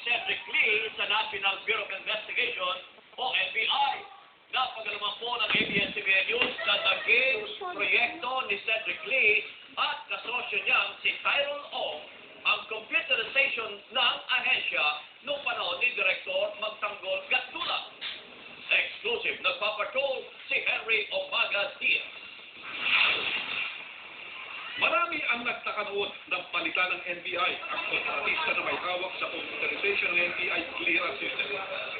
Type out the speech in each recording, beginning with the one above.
Cedric Lee sa National Bureau of Investigation o NBI. Napagalaman po ng ABS-CBN News na naging proyekto ni Cedric Lee at kasosyo niyang si Tyrone Ong ang computerization ng ahensya noong panahon ni Direktor Magtanggol Gatdula. Exclusive nagpapatrol si Henry Omaga Diaz. Marami ang nagtaka noon ng palitan ng NBI ang kontratista na may hawak sa computerization ng NBI clearance system.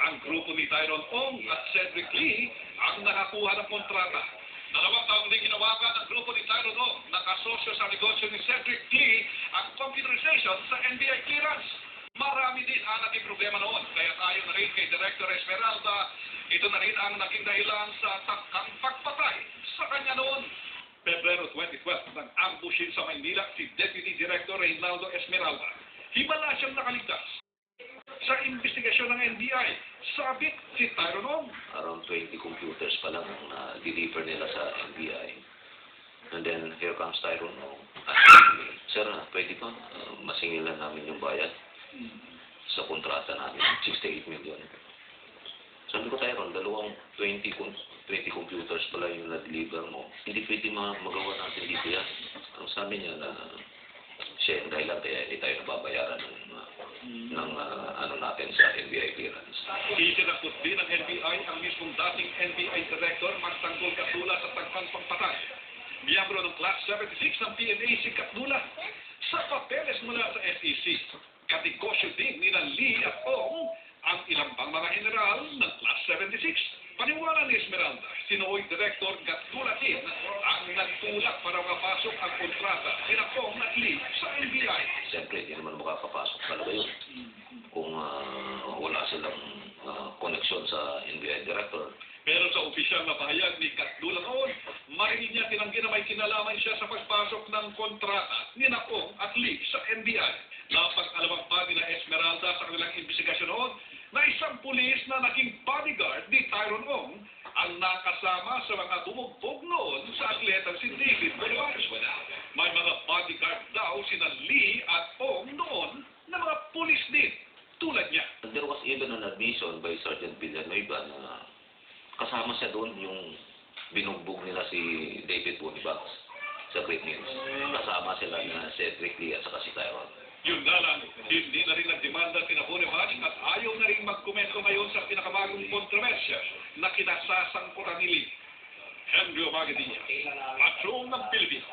Ang grupo ni Tyrone Ong at Cedric Lee ang nakakuha ng kontrata. 2 taong din ginawagan ng grupo ni Tyrone Ong na kasosyo sa negosyo ni Cedric Lee ang computerization sa NBI clearance. Marami din ang naging problema noon, kaya tayo na rin kay Director Esmeralda, ito na rin ang naging dahilan sa takang pagpatay sa kanya noon. Pebrero 2012, nang ambushin sa Maynila si Deputy Director Reynaldo Esmeralda. Himala siyang nakaligtas. Sa investigasyon ng NBI, sabit si Tyrone Ong. Around 20 computers pa lang ang na-deliver nila sa NBI. And then, here comes Tyrone Ong. Sir, pwede ba masingilan namin yung bayad sa kontrata namin, 68 million. Sabi ko, Tyrone, 20 computers pala yung na-deliver mo. Hindi pwede magawa natin dito yan. Ang sabi niya na siya yung dahilan kaya hindi tayo nababayaran ng ano natin sa NBI clearance. Isinakot din ng NBI ang mismong dating NBI Director Magtanggol Gatdula sa tagpang pagpatay. Miyembro ng Class 76 ng PNA si Gatdula. Sa papeles mula sa SEC, kategosyo din ni Lee at Ong ang ilang pang mga general ng Class 76. Paniwala ni Esmeralda, sinuoy Director Gatdula din ang nagtulak para mapasok ang kontrata ni Ong at Lee sa NBI. Siyempre, hindi naman makakapasok talaga yun. Kung wala silang koneksyon sa NBI Director. Pero sa opisyal na pahayag ni Gatdula noon, marinig niya tinanggi na may kinalaman siya sa pagpasok ng kontrata ni Ong at Lee sa NBI. Napag-alawang pa ni Esmeralda sa kanilang investigasyon noon na isang pulis na naging bodyguard ni Tyrone Ong ang nakasama sa mga bumugbog noon sa atletang si David Bolivar. May mga bodyguard daw sina Lee at Ong noon na mga pulis din tulad niya. There was even an admission by Sergeant Villanueva na kasama siya doon yung binugbog nila si David Bolivar sa Great Mills. Kasama sila na Cedric Lee at saka si Tyrone. Yun nga lang, hindi na rin nagdemanda si Bonivar at ayaw na rin magkomento ngayon sa pinakabagong kontrobersya na kinasasangkutan ni Lee. Henry Omaga Diaz, Patrol ng Pilipino.